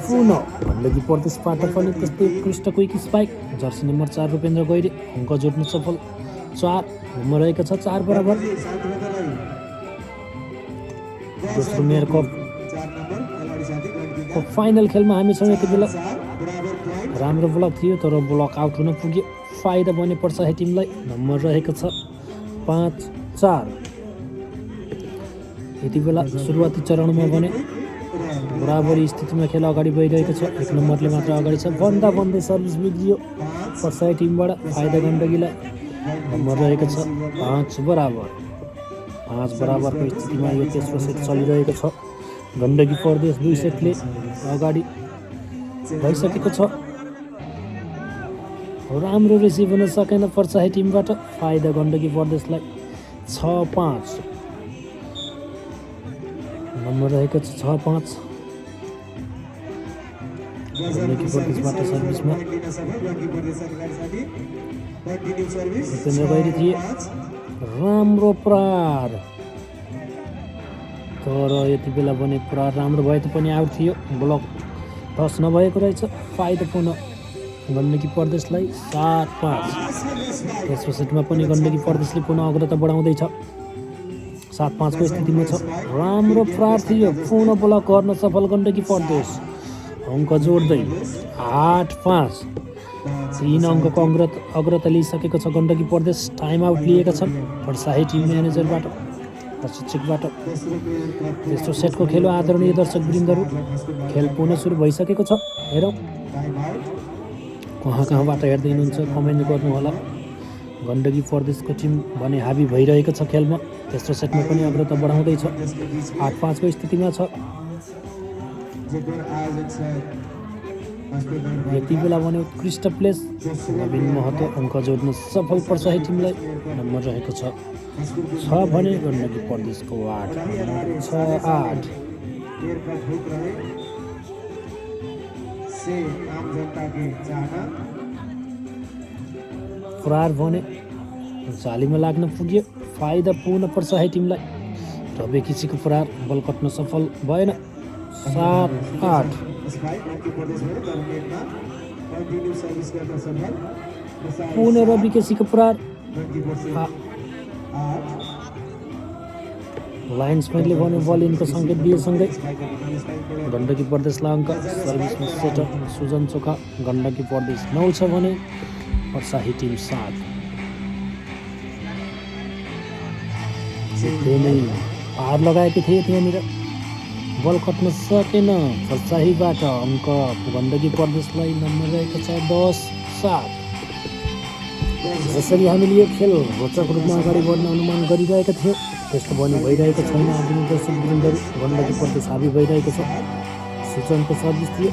पुनः गण्डकी प्रदेशबाट पनि त्यस्तै उत्कृष्ट quick spike jersey number 4 Rupendra Gaire अङ्क जोड्न सफल। 4 नम्बर रहेको छ। 4 बराबर। दोस्रो मेयर कप फाइनल खेलमा हामी छौँ यति बेला। राम्रो ब्लक थियो तर ब्लक आउट हुन पुग्यो। फाइदा बने पर्छ टिमलाई। नम्बर रहेको छ 5-4 यति बेला। सुरुवाती चरणमा भने बराबरी स्थितिमा खेल अगाडि बढिरहेको छ। 1 नम्बरले मात्र अगाडि छ। भन्दै सर्भिस बिग्रियो पर्साई टिमबाट। फाइदा गण्डकीलाई। नम्बर रहेको छ 5 बराबर। 5 बराबरको स्थितिमा यो तेस्रो सेट चलिरहेको छ। गण्डकी प्रदेश 2 सेटले अगाडि भइसकेको छ। राम्रो रिसिभ हुन सकेन पर्साही टिमबाट। फाइदा गण्डकी प्रदेशलाई। 6-5 नम्बर रहेको छ। 6-5 गण्डकी प्रदेशबाट सर्भिसमा भूपेन्द्र गैरी थिए। राम्रो प्रहार तर यति बेला भने प्रहार राम्रो भए तापनि आउट थियो। ब्लक टस नभएको रहेछ। फाइदा पुनः गण्डकी प्रदेशलाई। 7-5 तेस्रो सेटमा पनि गण्डकी प्रदेशले पुनः अग्रता बढाउँदैछ। 7-5 को स्थितिमा छ। राम्रो प्रहार थियो। पुनः ब्लक गर्न सफल गण्डकी प्रदेश। अङ्क जोड्दै 8-5 3 अङ्कको अग्रता लिइसकेको छ गण्डकी प्रदेश। टाइम आउट लिएका छन् पर्साही टिम म्यानेजरबाट प्रशिक्षकबाट। तेस्रो सेटको खेल आदरणीय दर्शक वृन्दहरू। खेल पुनः सुरु भइसकेको छ। हेरौँ कहाँबाट हेर्दै हुनुहुन्छ कमेन्ट गर्नुहोला। गण्डकी प्रदेशको टिम भने हाबी भइरहेको छ खेलमा। तेस्रो सेटमा पनि अग्रता बढाउँदैछ। 8-5 को स्थितिमा छ। यति बेला भने उत्कृष्ट प्लेस नवीन महतो अङ्क जोड्न सफल पर्साही टिमलाई। नम्बर रहेको छ 6 भने गण्डकी प्रदेशको 8 6-8 प्रहार भने जालीमा लाग्न पुग्यो। फाइदा पुनः पर्साही टिमलाई। रवि केसीको प्रहार बल कट्न सफल भएन। 7-8 पुनः रवि केसीको प्रहार। लाइन्सम्यानले भने बल इनको सङ्केत दिएसँगै गण्डकी प्रदेशलाई अङ्क। सर्भिसमा सेटर सुजन चोखा। गण्डकी प्रदेश 9 छ भने पर्साही टिम 7। नै पार लगाएकै थिए त्यहाँनिर। बल कट्न सकेन पर्साहीबाट। अङ्क गण्डकी प्रदेशलाई। नम्बर रहेको छ 10 7। जसरी हामीले यो खेल रोचक रूपमा अगाडि बढ्न अनुमान गरिरहेका थियौँ त्यस्तो पनि भइरहेको छैन। आधुनिक दर्शक वृन्दहरू गण्डकी प्रदेश हाबी भइरहेको छ। सुजनको सर्भिस थियो,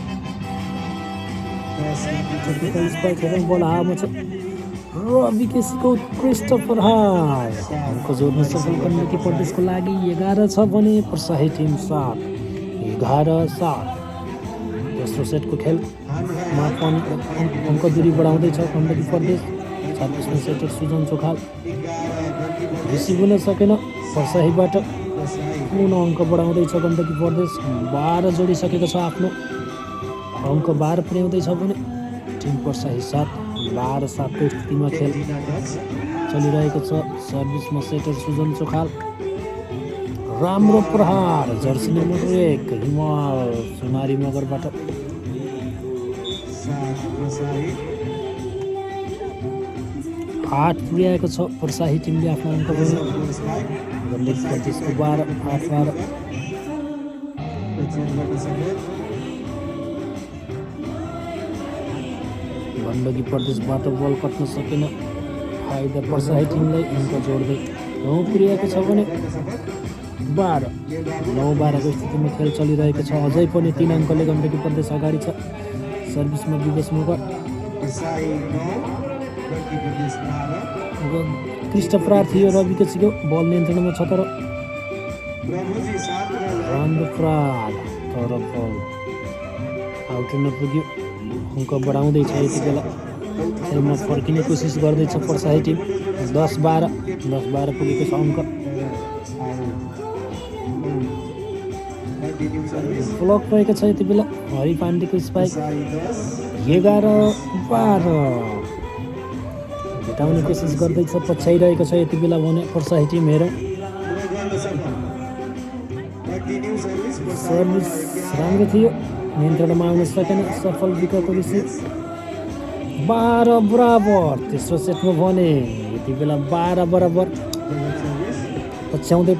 स्पाइक हेरौँ, बल हावामा छ। रवि केसीको उत्कृष्ट प्रहार अङ्क जोड्न सफल गण्डकी प्रदेशको लागि 11 छ भने पर्साही टिम 7, 11-7। तेस्रो सेटको खेलमा अङ्क दूरी बढाउँदैछ गण्डकी प्रदेश। 26मा सेटर सुजन चोखाल रिसिभ हुन सकेन पर्साहीबाट। पुनः अङ्क बढाउँदैछ गण्डकी प्रदेश। 12 जोडिसकेको छ आफ्नो अङ्क 12 पुर्याउँदैछ भने टिम पर्साही 7, 12-7 स्थितिमा खेल चलिरहेको छ। सर्भिसमा सेटर सुजन चोखाल, राम्रो प्रहार जर्सी नम्बर 1 हिमाल सुनारी मगरबाट। 8 पुर्याएको छ पर्साही टिमले आफ्नो अङ्क पनि। गण्डकी प्रदेशको 12, 8-12। गण्डकी प्रदेशबाट बल कट्न सकेन, फाइदा पर्साही टिमलाई। अङ्क जोड्दै 9 पुर्याएको छ भने 12, 9-12को स्थितिमा खेल चलिरहेको छ। अझै पनि 3 अङ्कले गण्डकी प्रदेश अगाडि छ। सर्भिसमा विवेश मगर, कृष्ण प्रहार थियो रवि केसीको, बल नियन्त्रणमा छ तर राम्रो प्रहार तर बल आउट नपुग्यो। अङ्क बढाउँदैछ यति बेला, खेलमा फर्किने कोसिस गर्दैछ पर्साही टिम। 10-12 पुगेको छ अङ्क। ब्लक भएको छ यति बेला हरि पाण्डेको स्पाइक। 11-12 भेटाउने कोसिस गर्दैछ, पछ्याइरहेको छ यति बेला भने पर्साही टिम। हेरौँ, सर्भिस राम्रो थियो, नियन्त्रणमा आउन सकेन, सफल विकको रिसिभ। 12 बराबर तेस्रो सेटमा भने यति बेला 12 बराबर। पछ्याउँदै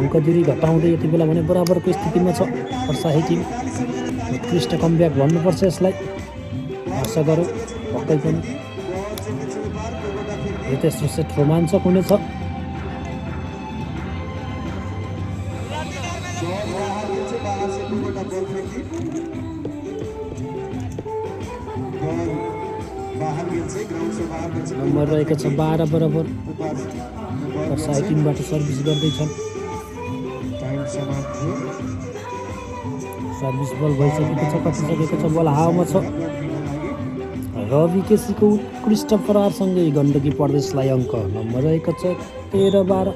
अङ्क दूरी घटाउँदै यति बेला भने बराबरको स्थितिमा छ पर्साही टिम। उत्कृष्ट कमब्याक भन्नुपर्छ यसलाई, आशा गरौँ पक्कै पनि यो तेस्रो सेट रोमाञ्चक हुनेछ। नम्बर रहेको छ 12 बराबर। पर्साही टिमबाट सर्भिस गर्दैछन्। सर्भिस बल भइसकेको छ, कटिसकेको छ, बल हावामा छ। रवि केसीको उत्कृष्ट प्रहारसँगै गण्डकी प्रदेशलाई अङ्क। नम्बर रहेको छ 13-12।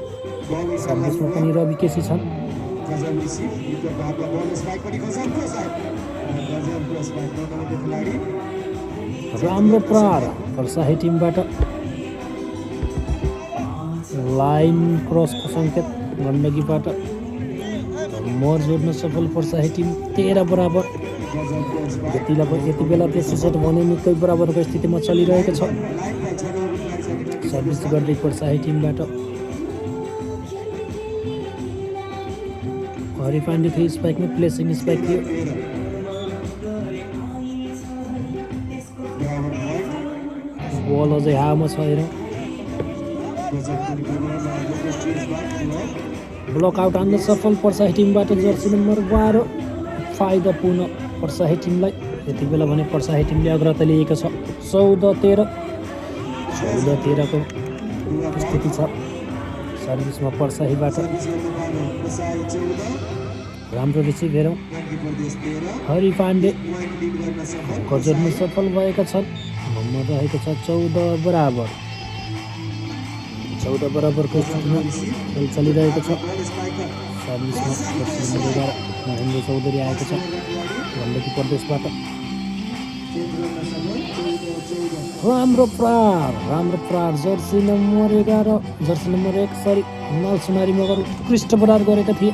सर्भिसमा पनि रवि केसी छन्। राम्रो प्रहार पर्साही टिमबाट। लाइन क्रसको सङ्केत गण्डकीबाट। मोर जोड्न सफल पर्साही टिम। 13 बराबर। यति बेला तेस्रो सेट भने निकै बराबरको स्थितिमा चलिरहेको छ। सर्भिस गर्दै पर्साही टिमबाट हरि पाण्डे थियो स्पाइकमा, प्लेसिङ स्पाइक थियो। बल अझै हावामा छ। हेरौँ, ब्लक आउट हान्न सफल पर्साही टिमबाट जर्सी नम्बर 12। फाइदा पुनः पर्साही टिमलाई। यति बेला भने पर्साही टिमले अग्रता लिएको छ। 14-13 को स्थिति छ। सर्भिसमा पर्साहीबाट राम्रो रिसिभ। हेरौँ, हरि पाण्डे अङ्क जोड्न सफल भएका छन्। नम्बर रहेको छ 14 बराबर। 14 बराबरको स्थितिमा खेल चलिरहेको छ। सर्भिसमा महेन्द्र चौधरी आएको छ गण्डकी प्रदेशबाट। राम्रो प्रहार जर्सी नम्बर 11, जर्सी नम्बर 1 हिमाल सुनारी मगर उत्कृष्ट प्रहार गरेका थिए।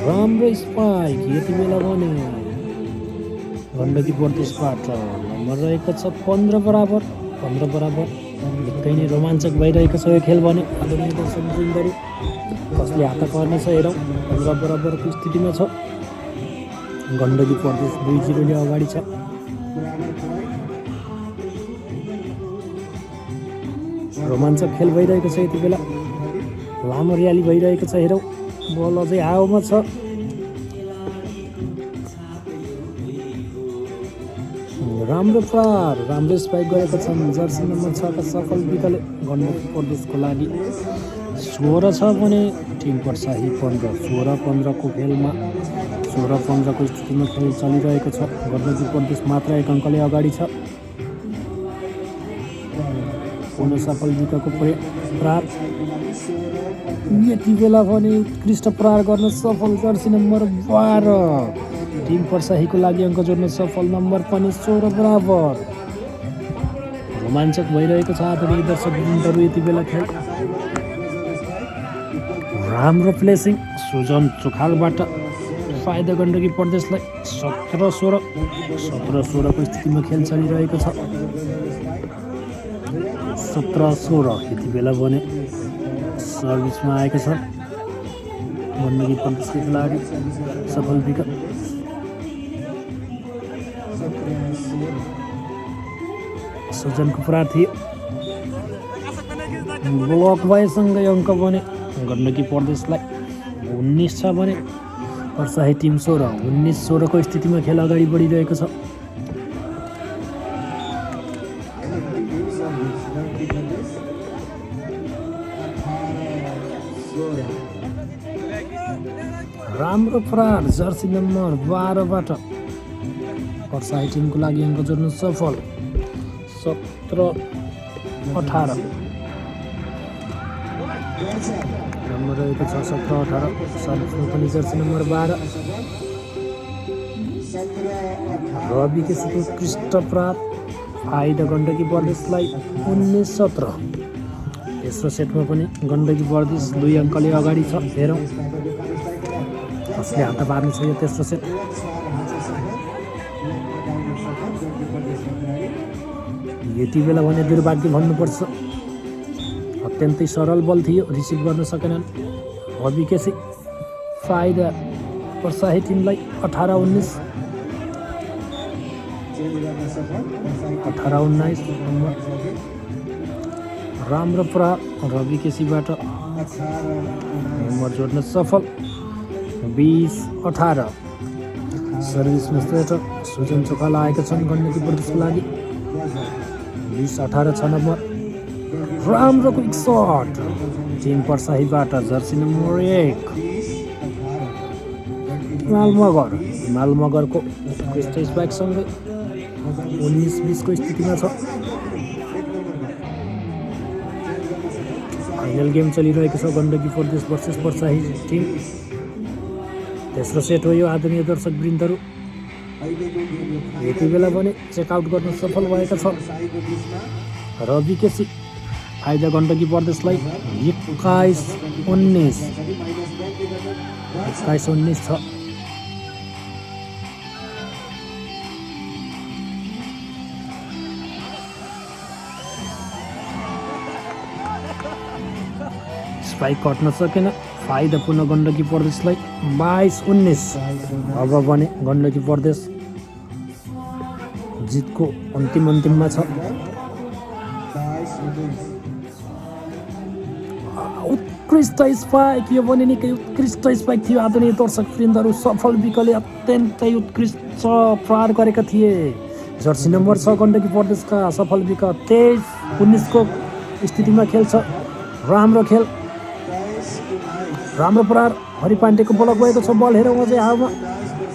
राम्रो स्पाइक यति बेला भने गण्डकी प्रदेशबाट। नम्बर रहेको छ 15 बराबर। निकै नै रोमाञ्चक भइरहेको छ यो खेल भने आदरणीय दर्शकवृन्दहरू कसले हात पर्नेछ हेरौँ। 15 बराबरको स्थितिमा छ। गण्डकी प्रदेश 2-0 अगाडि छ। रोमाञ्चक खेल भइरहेको छ यति बेला। लामो र्याली भइरहेको छ हेरौँ। बल अझै हावामा छ। राम्रो प्रहार, राम्रो स्पाइक गरेका छन् जर्सी नम्बर 6 का सफल विकले गण्डकी प्रदेशको लागि। 16 छ भने टिम पर्साही 15। 16-15 को खेलमा 16-15 को स्थितिमा खेल चलिरहेको छ। गण्डकी प्रदेश मात्र 1 अङ्कले अगाडि छ। पुनः सफल विकको प्रहार यति बेला भने उत्कृष्ट प्रहार गर्न सफल जर्सी नम्बर 12। टिम पर्साहीको लागि अङ्क जोड्न सफल। नम्बर पनि 16 बराबर। रोमाञ्चक भइरहेको छ आदरणीय दर्शकवृन्दहरू यति बेला खेल। राम्रो प्लेसिङ सुजन चोखालबाट फाइदा गण्डकी प्रदेशलाई। 17-16 को स्थितिमा खेल चलिरहेको छ। 17-16 यति बेला भने सर्भिसमा आएका छन् गण्डकी प्रदेशको खेलाडी सफल विकट। सुजनको प्रहार थियो। ब्लक भएसँगै अङ्क भने गण्डकी प्रदेशलाई। 19 छ भने पर्साही टिम 16। 19-16 को स्थितिमा खेल अगाडि बढिरहेको छ। राम्रो प्रहार जर्सी नम्बर 12बाट पर्साही टिमको लागि अङ्क जोड्न सफल। 17-18 राम्रो रहेको छ। 17-18 सर्भिसमा पनि जर्सी नम्बर 12 रवि केसीको उत्कृष्ट प्रहार फाइदा गण्डकी प्रदेशलाई। 19-17 तेस्रो सेटमा पनि गण्डकी प्रदेश 2 अङ्कले अगाडि छ। हेरौँ कसले हात पार्ने छ यो तेस्रो सेट। यति बेला भने दुर्भाग्य भन्नुपर्छ। अत्यन्तै सरल बल थियो, रिसिभ गर्न सकेनन् रवि केसी। फाइदा पर्साही टिमलाई। 18-19 18-19 राम्रो प्रहार रवि केसीबाट नम्बर जोड्न सफल। 20-18 सर्भिसमा स्ट्रेटर सुजन चोखाला आएका छन् गण्डकी प्रदेशको लागि। 20-18 छ नम्बर। राम्रो क्विक सट टिम पर्साहीबाट जर्सी नम्बर 1 हिमाल मगरको उत्कृष्ट स्पाइकसँगै 19-20 को स्थितिमा छ। फाइनल गेम चलिरहेको छ गण्डकी प्रदेश वर्सेस पर्साही टिम। तेस्रो सेट हो यो आदरणीय दर्शकवृन्दहरू। यति बेला भने चेकआउट गर्न सफल भएका छ रवि केसी। फाइदा गण्डकी प्रदेशलाई। 21-19 छ। स्पाइक कट्न सकेन। फाइदा पुनः गण्डकी प्रदेशलाई। 22-19 अब भने गण्डकी प्रदेश जितको अन्तिममा छ। उत्कृष्ट स्पाइक यो भने निकै उत्कृष्ट स्पाइक थियो आदरणीय दर्शकवृन्दहरू। सफल विकले अत्यन्तै उत्कृष्ट प्रहार गरेका थिए। जर्सी नम्बर 6 गण्डकी प्रदेशका सफल विक। 23-19 को स्थितिमा खेल्छ। राम्रो खेल, राम्रो प्रहार हरि पाण्डेको ब्लक भएको छ। बल हेरौँ अझै हावामा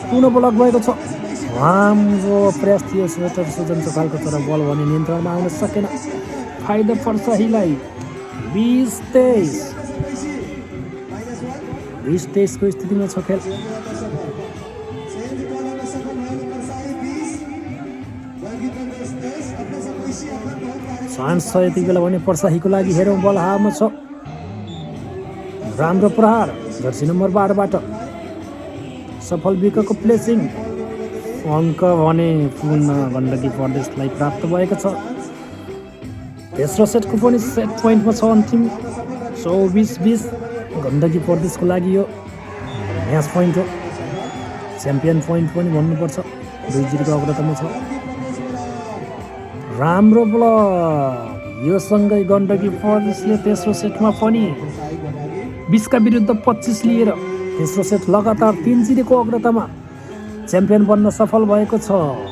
पुनः ब्लक भएको छ। राम्रो प्रयास थियो स्वेटर सुजन चोखालको, तर बल भने नियन्त्रणमा आउन सकेन। फाइदा पर्साहीलाई। 20-23 को स्थितिमा छ खेल। चान्स छ यति बेला भने पर्साहीको लागि। हेरौँ बल हावामा छ। राम्रो प्रहार जर्सी नम्बर 12बाट सफल विकको प्लेसिङ। अङ्क भने पुनः गण्डकी प्रदेशलाई प्राप्त भएको छ। तेस्रो सेटको पनि सेट पोइन्टमा छ अन्तिम 24-20 गण्डकी प्रदेशको लागि यो म्याच पोइन्ट हो, च्याम्पियन पोइन्ट पनि भन्नुपर्छ। 2-0 अग्रतामा छ। राम्रो ब्लक, यो सँगै गण्डकी प्रदेशले तेस्रो सेटमा पनि 20 का विरुद्ध 25 लिएर तेस्रो सेट लगातार 3-0 अग्रतामा च्याम्पियन बन्न सफल भएको छ।